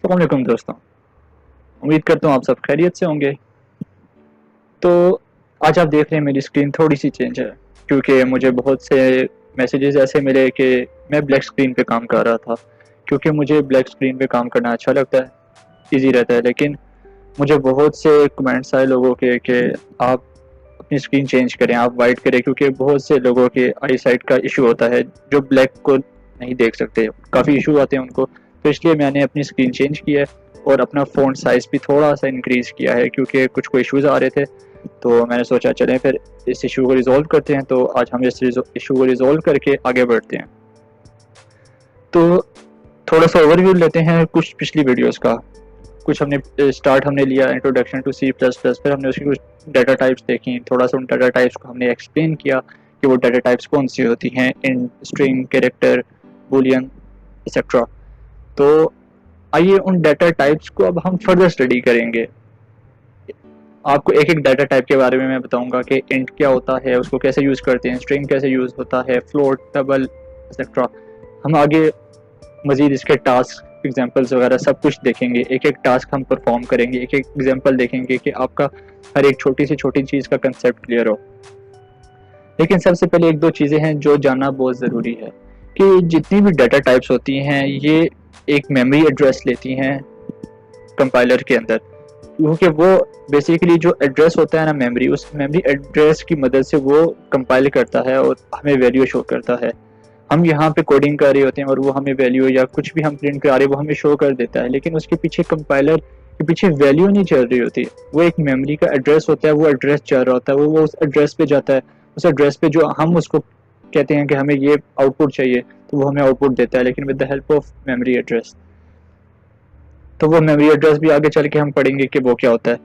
अस्सलाम वालेकुम दोस्तों। उम्मीद करता हूँ आप सब खैरियत से होंगे। तो आज आप देख रहे हैं मेरी स्क्रीन थोड़ी सी चेंज है क्योंकि मुझे बहुत से मैसेजेस ऐसे मिले कि मैं ब्लैक स्क्रीन पे काम कर रहा था, क्योंकि मुझे ब्लैक स्क्रीन पे काम करना अच्छा लगता है, इजी रहता है। लेकिन मुझे बहुत से कमेंट्स आए लोगों के कि आप अपनी स्क्रीन चेंज करें, आप वाइट करें, क्योंकि बहुत से लोगों के आई साइट का इशू होता है जो ब्लैक को नहीं देख सकते, काफ़ी इशू आते हैं उनको। तो इसलिए मैंने अपनी स्क्रीन चेंज की है और अपना फ़ॉन्ट साइज़ भी थोड़ा सा इंक्रीज़ किया है क्योंकि कुछ को इश्यूज़ आ रहे थे। तो मैंने सोचा चलें फिर इस इशू को रिज़ॉल्व करते हैं। तो आज हम इस इशू को रिज़ॉल्व करके आगे बढ़ते हैं। तो थोड़ा सा ओवरव्यू लेते हैं कुछ पिछली वीडियोस का। कुछ हमने स्टार्ट हमने लिया introduction to C plus plus, फिर हमने उसकी कुछ डाटा टाइप्स देखी, थोड़ा सा उन डाटा टाइप्स को हमने एक्सप्लेन किया कि वो डाटा टाइप्स कौन सी होती हैं, in string, character, Boolean, etcetera. तो आइए उन डाटा टाइप्स को अब हम फर्दर स्टडी करेंगे। आपको एक एक डाटा टाइप के बारे में मैं बताऊंगा कि इंट क्या होता है, उसको कैसे यूज़ करते हैं, स्ट्रिंग कैसे यूज़ होता है, फ्लोट, डबल, एक्सेट्रा। हम आगे मजीद इसके टास्क एग्जांपल्स वगैरह सब कुछ देखेंगे, एक एक टास्क हम परफॉर्म करेंगे, एक एक एग्जांपल देखेंगे कि आपका हर एक छोटी से छोटी चीज़ का कंसेप्ट क्लियर हो। लेकिन सबसे पहले एक दो चीज़ें हैं जो जानना बहुत ज़रूरी है कि जितनी भी डाटा टाइप्स होती हैं ये एक मेमोरी एड्रेस लेती हैं कंपाइलर के अंदर, क्योंकि वो बेसिकली जो एड्रेस होता है ना मेमोरी, उस मेमोरी एड्रेस की मदद से वो कंपाइल करता है और हमें वैल्यू शो करता है। हम यहाँ पे कोडिंग कर रहे होते हैं और वो हमें वैल्यू या कुछ भी हम प्रिंट करा रहे हैं वो हमें शो कर देता है, लेकिन उसके पीछे कंपाइलर के पीछे वैल्यू नहीं चल रही होती। वो एक मेमोरी का एड्रेस होता है, वो एड्रेस चल रहा होता है, वो उस एड्रेस पे जाता है। उस एड्रेस पे जो हम उसको कहते हैं कि हमें ये आउटपुट चाहिए, तो वो हमें आउटपुट देता है, लेकिन with the help of memory address. तो वो मेमोरी एड्रेस भी आगे चल के हम पढ़ेंगे कि वो क्या होता है।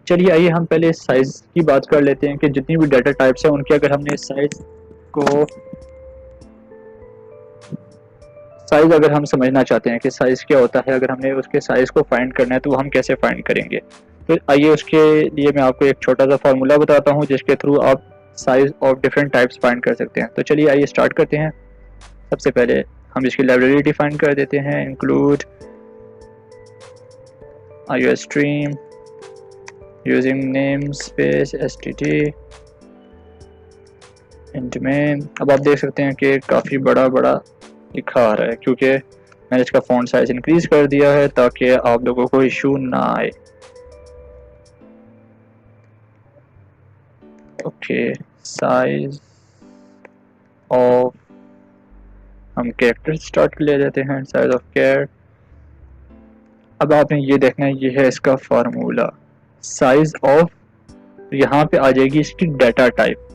चलिए आइए हम पहले साइज की बात कर लेते हैं कि जितनी भी डाटा टाइप्स हैं उनके अगर हमने को साइज अगर हम समझना चाहते हैं कि साइज क्या होता है, अगर हमने उसके साइज को फाइंड करना है तो वो हम कैसे फाइंड करेंगे। तो आइए उसके लिए मैं आपको एक छोटा सा फार्मूला बताता हूँ जिसके थ्रू आप size of different types find कर सकते हैं। तो चलिए आइए स्टार्ट करते हैं। सबसे पहले हम इसकी लाइब्रेरी डिफाइन कर देते हैं, include iOS stream using namespace std int main। अब आप देख सकते हैं कि काफ़ी बड़ा बड़ा लिखा आ रहा है क्योंकि मैंने इसका फ़ॉन्ट साइज इंक्रीज कर दिया है ताकि आप लोगों को इशू ना आए। ओके, साइज ऑफ, हम कैरेक्टर स्टार्ट ले लेते हैं, साइज ऑफ कैर। अब आपने ये देखना है, ये है इसका फार्मूला, साइज ऑफ। यहाँ पे आ जाएगी इसकी डाटा टाइप।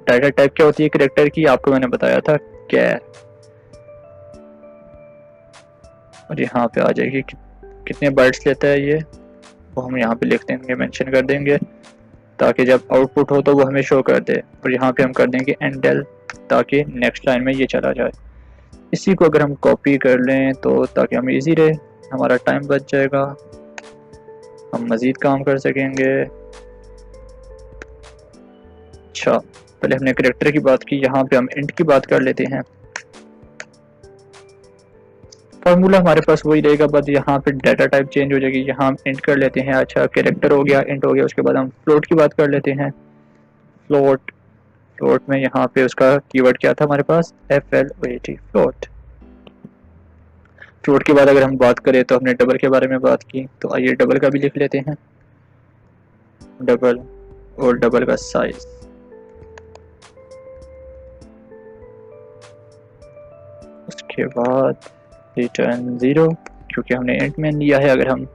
डाटा टाइप क्या होती है कैरेक्टर की, आपको मैंने बताया था, कैर। और यहाँ पे आ जाएगी कितने बाइट्स लेता है ये, वो हम यहाँ पे लिख देंगे, मेंशन कर देंगे ताकि जब आउटपुट हो तो वो हमें शो कर दे। और यहाँ पे हम कर देंगे एंडल ताकि नेक्स्ट लाइन में ये चला जाए। इसी को अगर हम कॉपी कर लें तो ताकि हमें इजी रहे, हमारा टाइम बच जाएगा, हम मज़ीद काम कर सकेंगे। अच्छा, पहले हमने करेक्टर की बात की, यहाँ पे हम इंट की बात कर लेते हैं। फार्मूला हमारे पास वही रहेगा, बस यहाँ पे डाटा टाइप चेंज हो जाएगी। यहाँ हम इंट कर लेते हैं। अच्छा, कैरेक्टर हो गया, इंट हो गया, उसके बाद हम फ्लोट की बात कर लेते हैं। फ्लोट, फ्लोट में यहाँ पे उसका कीवर्ड क्या था हमारे पास, FLOAT, फ्लोट। फ्लोट के बाद अगर हम बात करें तो हमने डबल के बारे में बात की, तो आइए डबल का भी लिख लेते हैं, डबल, और डबल का साइज। उसके बाद रिटर्न ज़ीरो, क्योंकि हमने इंट मेन लिया है। अगर हम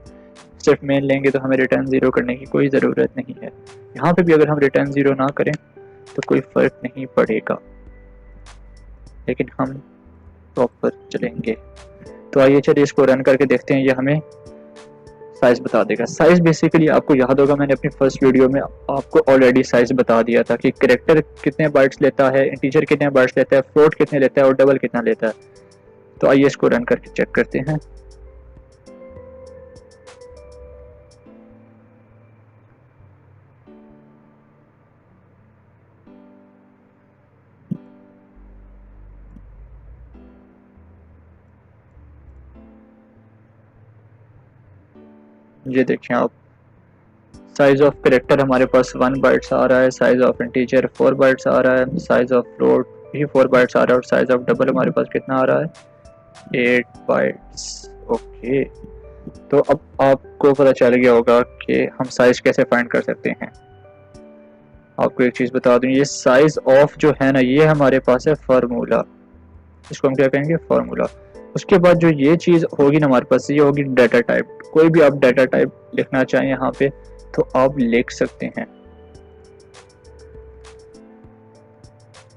सिर्फ मेन लेंगे तो हमें रिटर्न ज़ीरो करने की कोई ज़रूरत नहीं है। यहाँ पे भी अगर हम रिटर्न ज़ीरो ना करें तो कोई फ़र्क नहीं पड़ेगा, लेकिन हम प्रॉपर चलेंगे। तो आइए चलिए इसको रन करके देखते हैं, ये हमें साइज बता देगा। साइज बेसिकली आपको याद होगा, मैंने अपनी फर्स्ट वीडियो में आपको ऑलरेडी साइज बता दिया था कि करेक्टर कितने बाइट्स लेता है, इंटीजर कितने बाइट्स लेता है, फ्लोट कितने लेता है और डबल कितना लेता है। तो आइए इसको रन करके चेक करते हैं। ये देखें आप, साइज ऑफ करेक्टर हमारे पास 1 बाइट्स आ रहा है, साइज ऑफ इंटीजर 4 बाइट्स आ रहा है, साइज ऑफ फ्लोट भी 4 बाइट्स आ रहा है, और साइज ऑफ डबल हमारे पास कितना आ रहा है, 8 बाइट्स। ओके, तो अब आपको पता चल गया होगा कि हम साइज कैसे फाइंड कर सकते हैं। आपको एक चीज़ बता दूं, ये साइज ऑफ जो है ना, ये हमारे पास है फार्मूला, इसको हम क्या कहेंगे, फार्मूला। उसके बाद जो ये चीज़ होगी ना हमारे पास, ये होगी डाटा टाइप। कोई भी आप डाटा टाइप लिखना चाहें यहाँ पे तो आप लिख सकते हैं,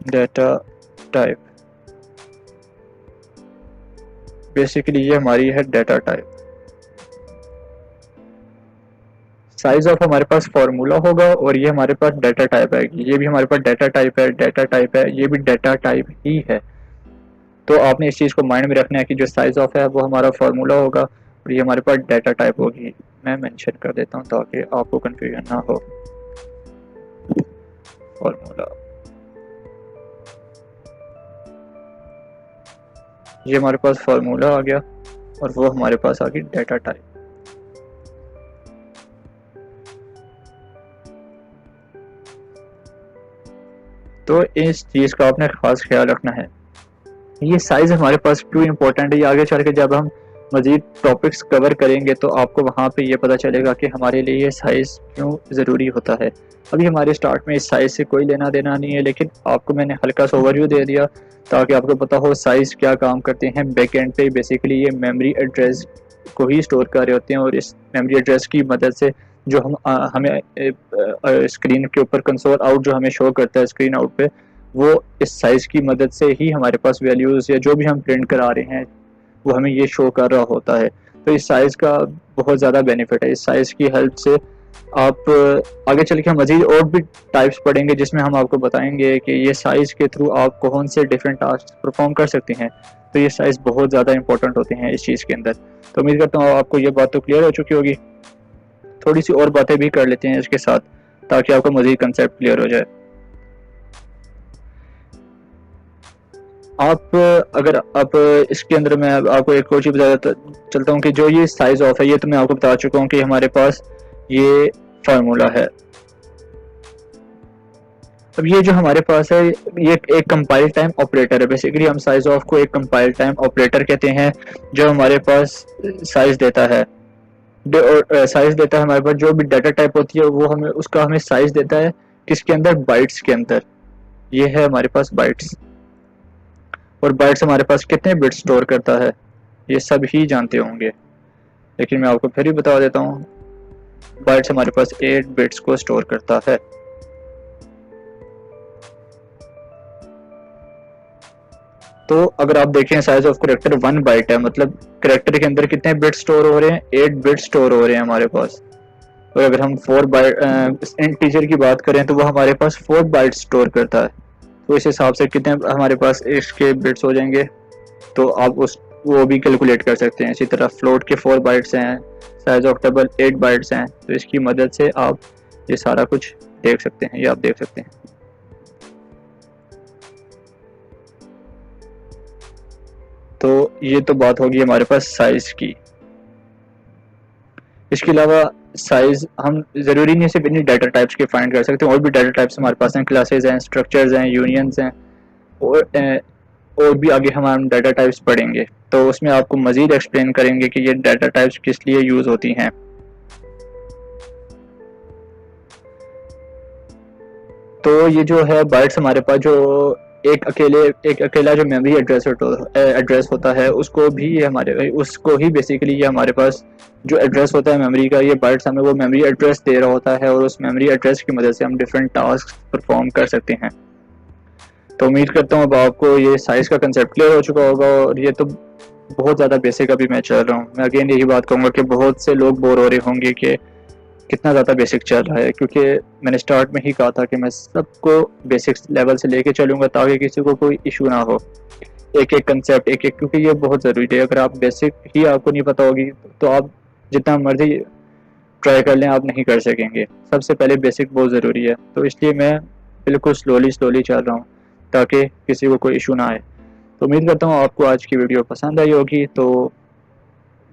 डाटा टाइप। बेसिकली ये हमारी है डाटा टाइप। साइज ऑफ हमारे पास फार्मूला होगा और ये हमारे पास डाटा टाइप है, ये भी हमारे पास डाटा टाइप है, डाटा टाइप है, ये भी डाटा टाइप ही है। तो आपने इस चीज़ को माइंड में रखना है कि जो साइज ऑफ है वो हमारा फार्मूला होगा और ये हमारे पास डाटा टाइप होगी। मैं मेंशन कर देता हूँ ताकि आपको कंफ्यूजन ना हो। फार्मूला, ये हमारे पास फार्मूला आ गया और वो हमारे पास आ गई डाटा टाइप। तो इस चीज़ का आपने खास ख्याल रखना है। ये साइज हमारे पास क्यों इंपॉर्टेंट है, ये आगे चल के जब हम मजीद टॉपिक्स कवर करेंगे तो आपको वहाँ पे ये पता चलेगा कि हमारे लिए ये साइज क्यों ज़रूरी होता है। अभी हमारे स्टार्ट में इस साइज से कोई लेना देना नहीं है, लेकिन आपको मैंने हल्का सा ओवरव्यू दे दिया ताकि आपको पता हो साइज क्या काम करते हैं। बैक एंड पे बेसिकली ये मेमोरी एड्रेस को ही स्टोर कर रहे होते हैं और इस मेमोरी एड्रेस की मदद से जो हमें स्क्रीन के ऊपर कंसोल आउट जो हमें शो करता है स्क्रीन आउट पे, वो इस साइज की मदद से ही हमारे पास वैल्यूज़ या जो भी हम प्रिंट करा रहे हैं वो हमें ये शो कर रहा होता है। तो इस साइज़ का बहुत ज़्यादा बेनिफिट है। इस साइज़ की हेल्प से आप आगे चल के हम मज़ीद और भी टाइप्स पढ़ेंगे जिसमें हम आपको बताएंगे कि ये साइज़ के थ्रू आप कौन से डिफरेंट टास्क परफॉर्म कर सकते हैं। तो ये साइज़ बहुत ज़्यादा इंपॉर्टेंट होते हैं इस चीज़ के अंदर। तो उम्मीद करता हूँ आपको ये बात तो क्लियर हो चुकी होगी। थोड़ी सी और बातें भी कर लेते हैं इसके साथ ताकि आपको मज़ीद कंसेप्ट क्लियर हो जाए। आप अगर आप इसके अंदर मैं आपको एक और चीज़ बताता चलता हूँ कि जो ये साइज ऑफ है, ये तो मैं आपको बता चुका हूँ कि हमारे पास ये फार्मूला है। अब ये जो हमारे पास है ये एक कंपाइल टाइम ऑपरेटर है। बेसिकली हम साइज ऑफ को एक कंपाइल टाइम ऑपरेटर कहते हैं जो हमारे पास साइज देता है। साइज देता है हमारे पास जो भी डाटा टाइप होती है वो हमें उसका हमें साइज देता है किसके अंदर, बाइट्स के अंदर। ये है हमारे पास बाइट्स, और बाइट्स हमारे पास कितने बिट्स स्टोर करता है ये सब ही जानते होंगे, लेकिन मैं आपको फिर भी बता देता हूँ। बाइट्स हमारे पास 8 बिट्स को स्टोर करता है। तो अगर आप देखें साइज ऑफ करेक्टर 1 बाइट है, मतलब करेक्टर के अंदर कितने बिट स्टोर हो रहे हैं, 8 बिट स्टोर हो रहे हैं हमारे पास। और अगर हम 4 बाइट इंटीजर की बात करें तो वो हमारे पास 4 बाइट स्टोर करता है। तो इस हिसाब से कितने हमारे पास इसके बिट्स हो जाएंगे तो आप उस वो भी कैलकुलेट कर सकते हैं। इसी तरह फ्लोट के 4 बाइट्स हैं, साइज ऑफ डबल 8 बाइट्स हैं, तो इसकी मदद से आप ये सारा कुछ देख सकते हैं, ये आप देख सकते हैं। तो ये तो बात होगी हमारे पास साइज की। इसके अलावा साइज हम ज़रूरी नहीं सिर्फ इन्हीं डाटा टाइप्स के फाइंड कर सकते हैं, और भी डाटा टाइप्स हमारे पास हैं, क्लासेस हैं, स्ट्रक्चर्स हैं, यूनियंस हैं, और भी आगे हम डाटा टाइप्स पढ़ेंगे तो उसमें आपको मज़ीद एक्सप्लेन करेंगे कि ये डाटा टाइप्स किस लिए यूज़ होती हैं। तो ये जो है बाइट्स हमारे पास जो एक अकेला जो मेमोरी एड्रेस होता है उसको ही बेसिकली ये हमारे पास जो एड्रेस होता है मेमोरी का, ये बाइट्स हमें वो मेमोरी एड्रेस दे रहा होता है और उस मेमोरी एड्रेस की मदद से हम डिफरेंट टास्क परफॉर्म कर सकते हैं। तो उम्मीद करता हूँ अब आपको ये साइज का कंसेप्ट क्लियर हो चुका होगा, और ये तो बहुत ज़्यादा बेसिक अभी मैं चल रहा हूँ। मैं अगेन यही बात कहूँगा कि बहुत से लोग बोर हो रहे होंगे कि कितना ज़्यादा बेसिक चल रहा है, क्योंकि मैंने स्टार्ट में ही कहा था कि मैं सबको बेसिक लेवल से लेके चलूँगा ताकि किसी को कोई इशू ना हो। एक एक कंसेप्ट एक क्योंकि ये बहुत ज़रूरी है। अगर आप बेसिक ही आपको नहीं पता होगी तो आप जितना मर्जी ट्राई कर लें आप नहीं कर सकेंगे। सबसे पहले बेसिक बहुत ज़रूरी है, तो इसलिए मैं बिल्कुल स्लोली चल रहा हूँ ताकि किसी को कोई इशू ना आए। तो उम्मीद करता हूँ आपको आज की वीडियो पसंद आई होगी। तो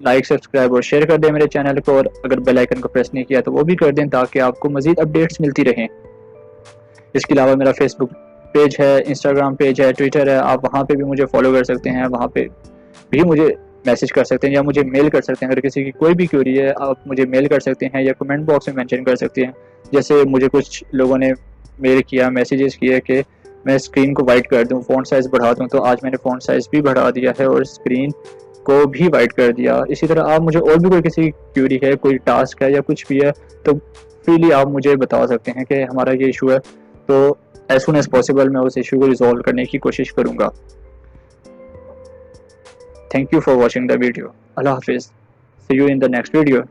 लाइक सब्सक्राइब और शेयर कर दें मेरे चैनल को, और अगर बेल आइकन को प्रेस नहीं किया तो वो भी कर दें ताकि आपको मज़ीद अपडेट्स मिलती रहें। इसके अलावा मेरा फेसबुक पेज है, इंस्टाग्राम पेज है, ट्विटर है, आप वहाँ पे भी मुझे फॉलो कर सकते हैं, वहाँ पे भी मुझे मैसेज कर सकते हैं या मुझे मेल कर सकते हैं। अगर किसी की कोई भी क्वेरी है आप मुझे मेल कर सकते हैं या कमेंट बॉक्स में मेंशन कर सकते हैं। जैसे मुझे कुछ लोगों ने मेल किया, मैसेजेस किए कि मैं स्क्रीन को वाइट कर दूं, फ़ॉन्ट साइज़ बढ़ा दूं, तो आज मैंने फ़ॉन्ट साइज़ भी बढ़ा दिया है और स्क्रीन को भी वाइट कर दिया। इसी तरह आप मुझे और भी कोई किसी क्वेरी है, कोई टास्क है या कुछ भी है, तो फ्रीली आप मुझे बता सकते हैं कि हमारा ये इशू है, तो एज सुन एज पॉसिबल मैं उस इशू को रिजॉल्व करने की कोशिश करूँगा। Thank you for watching the video. अल्लाह हाफिज़। See you in the next video.